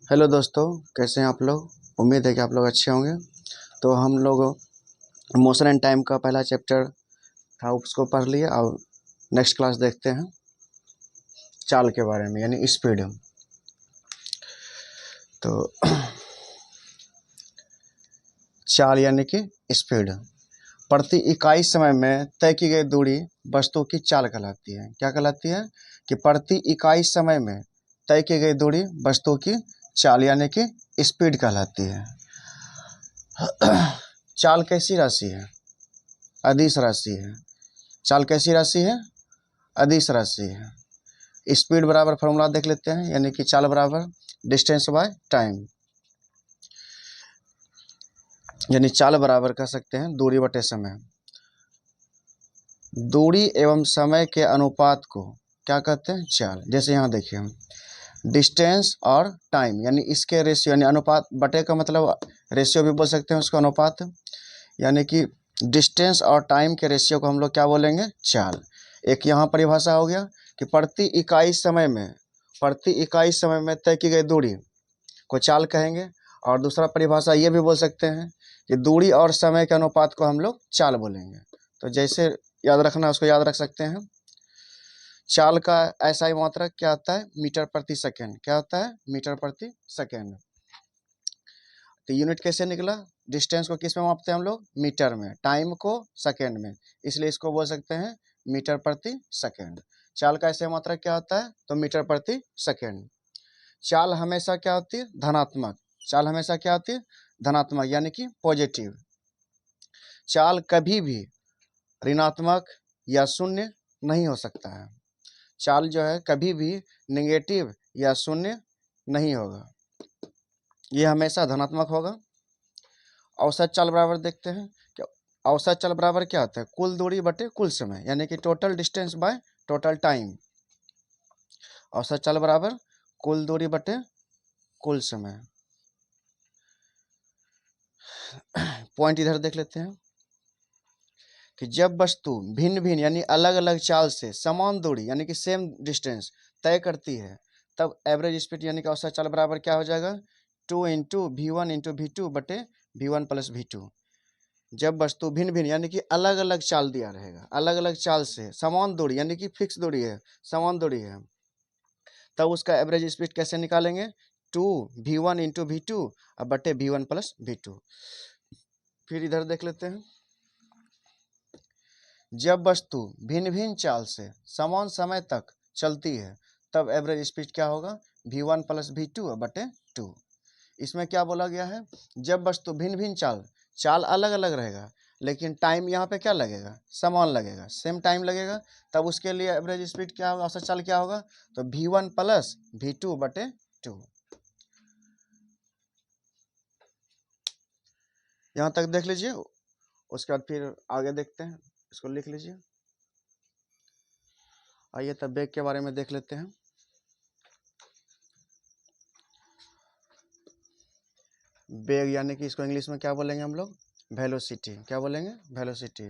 Hello दोस्तों, कैसे हैं आप लोग। उम्मीद है कि आप लोग अच्छे होंगे। तो हम लोग मोशन एंड टाइम का पहला चैप्टर था, उसको पढ़ लिए। और नेक्स्ट क्लास देखते हैं चाल के बारे में, यानी स्पीड। तो चाल यानी कि स्पीड प्रति इकाई समय में तय की गई दूरी वस्तु की चाल कहलाती है। क्या कहलाती है कि प्रति इकाई समय में तय की गई दूरी वस्तु की चाल यानी कि स्पीड कहलाती है। चाल कैसी राशि है? अदिश राशि है। चाल कैसी राशि है? अदिश राशि है। स्पीड बराबर फॉर्मूला देख लेते हैं, यानी कि चाल बराबर डिस्टेंस बाय टाइम, यानी चाल बराबर कह सकते हैं दूरी बटे समय। दूरी एवं समय के अनुपात को क्या कहते हैं? चाल। जैसे यहाँ देखिए, डिस्टेंस और टाइम यानी इसके रेशियो, यानी अनुपात। बटे का मतलब रेशियो भी बोल सकते हैं उसका, अनुपात। यानी कि डिस्टेंस और टाइम के रेशियो को हम लोग क्या बोलेंगे? चाल। एक यहाँ परिभाषा हो गया कि प्रति इकाई समय में तय की गई दूरी को चाल कहेंगे। और दूसरा परिभाषा ये भी बोल सकते हैं कि दूरी और समय के अनुपात को हम लोग चाल बोलेंगे। तो जैसे याद रखना, उसको याद रख सकते हैं। चाल का ऐसा मात्रक क्या होता है? मीटर प्रति सेकेंड। क्या होता है? मीटर प्रति सेकेंड। तो यूनिट कैसे निकला? डिस्टेंस को किस में मापते हैं हम लोग? मीटर में। टाइम को सेकेंड में, इसलिए इसको बोल सकते हैं मीटर प्रति सेकेंड। चाल का ऐसे मात्रक क्या होता है? तो मीटर प्रति सेकेंड। चाल हमेशा क्या होती है? धनात्मक। चाल हमेशा क्या होती है? धनात्मक, यानी कि पॉजिटिव। चाल कभी भी ऋणात्मक या शून्य नहीं हो सकता है। चाल जो है कभी भी नेगेटिव या शून्य नहीं होगा, ये हमेशा धनात्मक होगा। औसत चाल बराबर देखते हैं कि औसत चाल बराबर क्या होता है? कुल दूरी बटे कुल समय, यानी कि total distance by total time. औसत चाल बराबर कुल दूरी बटे कुल समय। पॉइंट इधर देख लेते हैं कि जब वस्तु भिन्न भिन्न यानी अलग अलग चाल से समान दूरी यानी कि सेम डिस्टेंस तय करती है, तब एवरेज स्पीड यानी कि औसत चाल बराबर क्या हो जाएगा? 2 × V1 × V2 बटे V1 + V2। जब वस्तु भिन्न भिन्न यानी कि अलग अलग चाल दिया रहेगा, अलग अलग चाल से समान दूरी यानी कि फिक्स दूरी है, समान दूरी है, तब उसका एवरेज स्पीड कैसे निकालेंगे? 2 V1 × V2 बटे V1 + V2। फिर इधर देख लेते हैं, जब वस्तु भिन्न भिन्न चाल से समान समय तक चलती है, तब एवरेज स्पीड क्या होगा? V1 + V2 बटे 2। इसमें क्या बोला गया है? जब वस्तु भिन्न भिन्न चाल अलग अलग रहेगा, लेकिन टाइम यहाँ पे क्या लगेगा? समान लगेगा, सेम टाइम लगेगा, तब उसके लिए एवरेज स्पीड क्या होगा? औसत चाल क्या होगा? तो V1 + V2 बटे 2। यहाँ तक देख लीजिए, उसके बाद फिर आगे देखते हैं, इसको लिख लीजिए। आइए तब वेग के बारे में देख लेते हैं। वेग यानी कि इसको इंग्लिश में क्या बोलेंगे हम लोग? वेलोसिटी। क्या बोलेंगे? वेलोसिटी।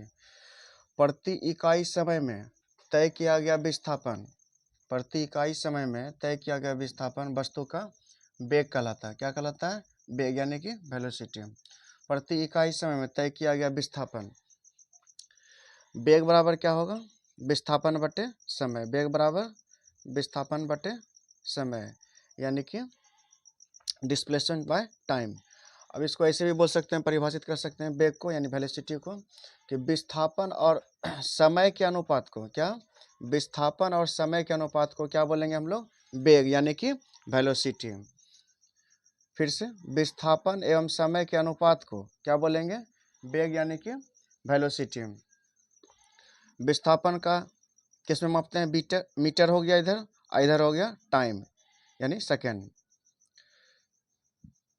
प्रति इकाई समय में तय किया गया विस्थापन, प्रति इकाई समय में तय किया गया विस्थापन वस्तु का वेग कहलाता है। क्या कहलाता है? वेग यानी कि वेलोसिटी। प्रति इकाई समय में तय किया गया विस्थापन। वेग बराबर क्या होगा? विस्थापन बटे समय। वेग बराबर विस्थापन बटे समय, यानी कि डिस्प्लेसमेंट बाय टाइम। अब इसको ऐसे भी बोल सकते हैं, परिभाषित कर सकते हैं वेग को यानी वेलोसिटी को, कि विस्थापन और समय के अनुपात को, क्या? विस्थापन और समय के अनुपात को क्या बोलेंगे हम लोग? वेग यानी कि वेलोसिटी। फिर से, विस्थापन एवं समय के अनुपात को क्या बोलेंगे? वेग यानी कि वेलोसिटी। विस्थापन का किस में मापते हैं? मीटर हो गया इधर, इधर हो गया टाइम यानी सेकेंड।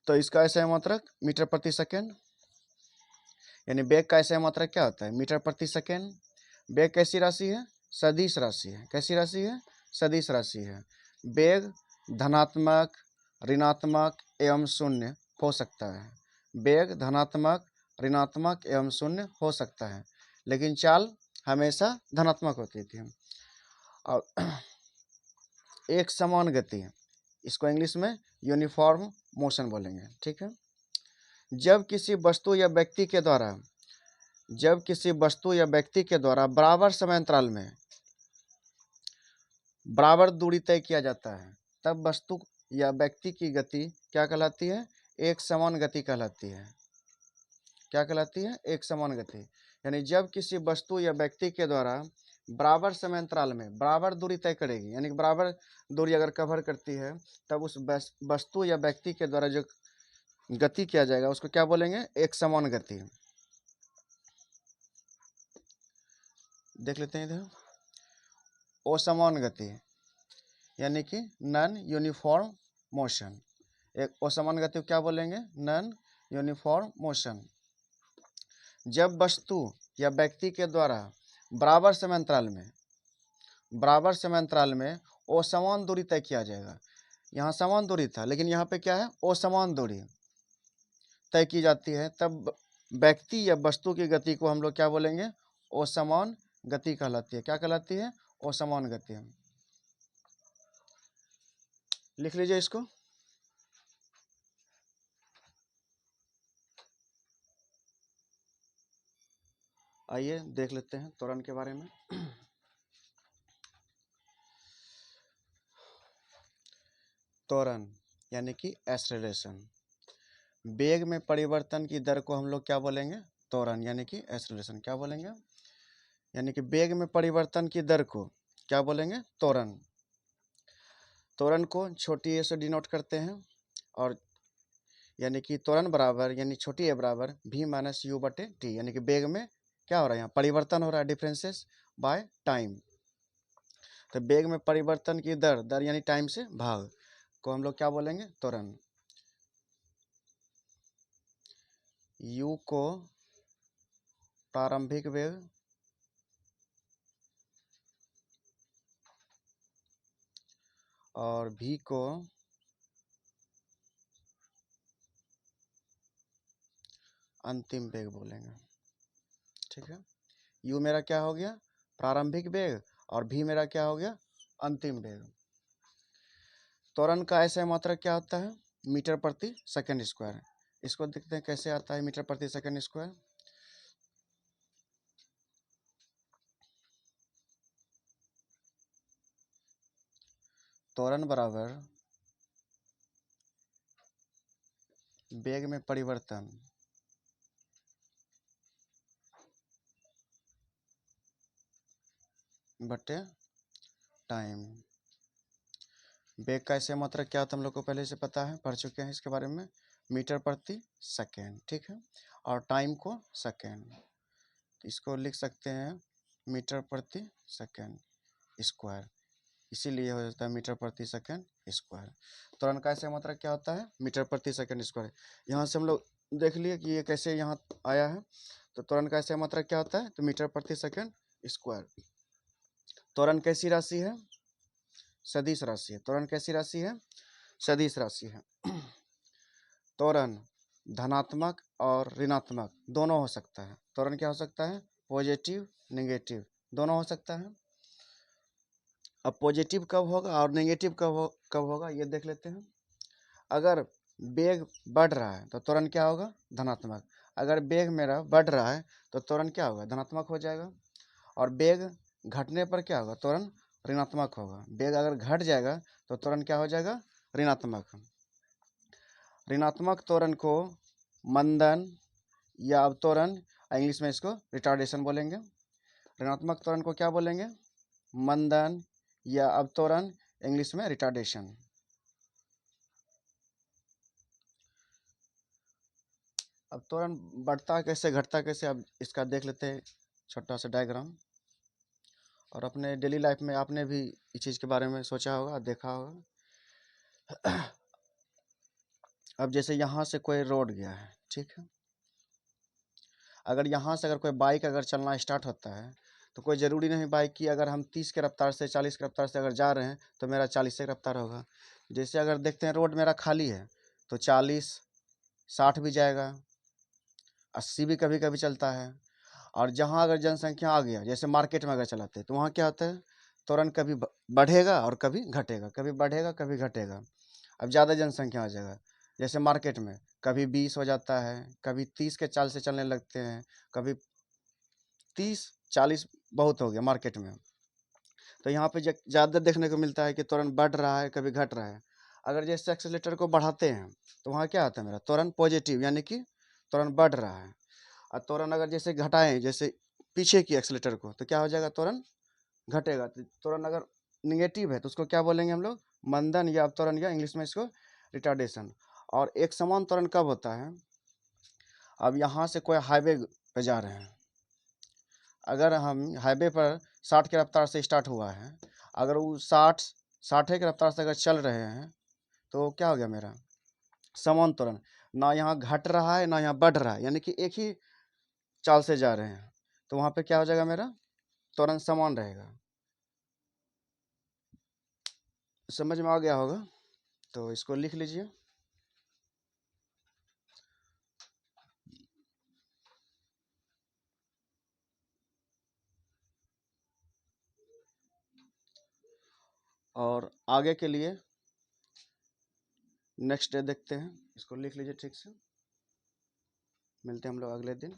तो इसका ऐसा मात्रक मीटर प्रति सेकेंड, यानी वेग का ऐसा मात्रक क्या होता है? मीटर प्रति सेकेंड। वेग कैसी राशि है? सदिश राशि है। कैसी राशि है? सदिश राशि है। वेग धनात्मक, ऋणात्मक एवं शून्य हो सकता है। वेग धनात्मक, ऋणात्मक एवं शून्य हो सकता है, लेकिन चाल हमेशा धनात्मक होती थी। और एक समान गति इसको इंग्लिश में यूनिफॉर्म मोशन बोलेंगे। ठीक है। जब किसी वस्तु या व्यक्ति के द्वारा बराबर समय अंतराल में बराबर दूरी तय किया जाता है, तब वस्तु या व्यक्ति की गति क्या कहलाती है? एक समान गति कहलाती है। क्या कहलाती है? एक समान गति। यानी जब किसी वस्तु या व्यक्ति के द्वारा बराबर समय अंतराल में बराबर दूरी तय करेगी, यानी बराबर दूरी अगर कवर करती है, तब उस वस्तु या व्यक्ति के द्वारा जो गति किया जाएगा उसको क्या बोलेंगे? एक समान गति। देख लेते हैं इधर, असमान गति यानी कि नॉन यूनिफॉर्म मोशन। एक असमान गति को क्या बोलेंगे? Non uniform motion. जब वस्तु या व्यक्ति के द्वारा बराबर समय अंतराल में असमान दूरी तय किया जाएगा। यहाँ समान दूरी था, लेकिन यहाँ पे क्या है? असमान दूरी तय की जाती है, तब व्यक्ति या वस्तु की गति को हम लोग क्या बोलेंगे? असमान गति कहलाती है। क्या कहलाती है? असमान गति। लिख लीजिए इसको। आइए देख लेते हैं त्वरण के बारे में। त्वरण यानी कि एक्सेलरेशन। वेग में परिवर्तन की दर को हम लोग क्या बोलेंगे? त्वरण यानी कि एक्सेलरेशन। क्या बोलेंगे? यानी कि वेग में परिवर्तन की दर को क्या बोलेंगे? त्वरण। त्वरण को छोटी ए से डिनोट करते हैं, और यानी कि त्वरण बराबर यानी छोटी ए बराबर v माइनस यू बटे टी, यानी कि वेग में क्या हो रहा है? यहाँ परिवर्तन हो रहा है, डिफरेंसेस बाय टाइम। तो वेग में परिवर्तन की दर यानी टाइम से भाग को हम लोग क्या बोलेंगे? त्वरण। u को प्रारंभिक वेग और v को अंतिम वेग बोलेंगे। ठीक है। u मेरा क्या हो गया? प्रारंभिक वेग, और v मेरा क्या हो गया? अंतिम वेग। त्वरण का ऐसा मात्रक क्या होता है? मीटर प्रति सेकंड स्क्वायर। इसको देखते हैं कैसे आता है मीटर प्रति सेकंड स्क्वायर। त्वरण बराबर वेग में परिवर्तन बटे टाइम। वेग का ऐसे मात्रक क्या होता है हम लोग को पहले से पता है, पढ़ चुके हैं इसके बारे में, मीटर प्रति सेकेंड। ठीक है। और टाइम को सेकेंड, तो इसको लिख सकते हैं मीटर प्रति सेकेंड स्क्वायर, इसीलिए हो जाता है मीटर प्रति सेकेंड स्क्वायर। त्वरण का ऐसे मात्रक क्या होता है? मीटर प्रति सेकेंड स्क्वायर। यहाँ से हम लोग देख लिए कि ये कैसे यहाँ आया है। तो त्वरण का ऐसे मात्रक क्या होता है? तो मीटर प्रति सेकेंड स्क्वायर। त्वरण कैसी राशि है? सदिश राशि है। त्वरण कैसी राशि है? सदिश राशि है। त्वरण धनात्मक और ऋणात्मक दोनों हो सकता है। त्वरण क्या हो सकता है? पॉजिटिव नेगेटिव दोनों हो सकता है। अब पॉजिटिव कब होगा और नेगेटिव कब होगा ये देख लेते हैं। अगर वेग बढ़ रहा है तो त्वरण क्या होगा? धनात्मक। अगर वेग मेरा बढ़ रहा है तो त्वरण क्या होगा? धनात्मक हो जाएगा। और वेग घटने पर क्या होगा? त्वरण ऋणात्मक होगा। वेग अगर घट जाएगा तो त्वरण क्या हो जाएगा? ऋणात्मक। ऋणात्मक त्वरण को मंदन या अवत्वरण, इंग्लिश में इसको रिटार्डेशन बोलेंगे। ऋणात्मक त्वरण को क्या बोलेंगे? मंदन या अवत्वरण, इंग्लिश में रिटार्डेशन। अब त्वरण बढ़ता कैसे घटता कैसे, अब इसका देख लेते हैं छोटा सा डायग्राम। और अपने डेली लाइफ में आपने भी इस चीज़ के बारे में सोचा होगा, देखा होगा। अब जैसे यहाँ से कोई रोड गया है, ठीक है। अगर यहाँ से अगर कोई बाइक अगर चलना स्टार्ट होता है तो कोई ज़रूरी नहीं बाइक की अगर हम 30 की रफ्तार से 40 की रफ्तार से अगर जा रहे हैं तो मेरा 40 से रफ्तार होगा। जैसे अगर देखते हैं रोड मेरा खाली है तो 40 60 भी जाएगा, 80 भी कभी कभी चलता है। और जहाँ अगर जनसंख्या आ गया, जैसे मार्केट में अगर चलाते हैं, तो वहाँ क्या होता है? त्वरण कभी बढ़ेगा और कभी घटेगा, कभी बढ़ेगा कभी घटेगा। अब ज़्यादा जनसंख्या हो जाएगा, जैसे मार्केट में कभी 20 हो जाता है, कभी 30 के चाल से चलने लगते हैं, कभी 30-40 बहुत हो गया मार्केट में। तो यहाँ पे ज़्यादा देखने को मिलता है कि त्वरण बढ़ रहा है, कभी घट रहा है। अगर जैसे एक्सेलेरेटर को बढ़ाते हैं तो वहाँ क्या आता है मेरा त्वरण पॉजिटिव, यानी कि त्वरण बढ़ रहा है। और त्वरण अगर जैसे घटाएं, जैसे पीछे की एक्सेलेरेटर को, तो क्या हो जाएगा, त्वरण घटेगा। तो त्वरण अगर निगेटिव है तो उसको क्या बोलेंगे हम लोग, मंदन या अवत्वरण, या इंग्लिश में इसको रिटार्डेशन। और एक समान त्वरण कब होता है, अब यहाँ से कोई हाईवे पे जा रहे हैं, अगर हम हाईवे पर 60 की रफ्तार से स्टार्ट हुआ है, अगर वो 60 की रफ्तार से अगर चल रहे हैं तो क्या हो गया मेरा समान त्वरण, ना यहाँ घट रहा है ना यहाँ बढ़ रहा है, यानी कि एक ही चाल से जा रहे हैं। तो वहाँ पे क्या हो जाएगा, मेरा त्वरण समान रहेगा। समझ में आ गया होगा, तो इसको लिख लीजिए। और आगे के लिए नेक्स्ट डे देखते हैं, इसको लिख लीजिए ठीक से। मिलते हैं हम लोग अगले दिन।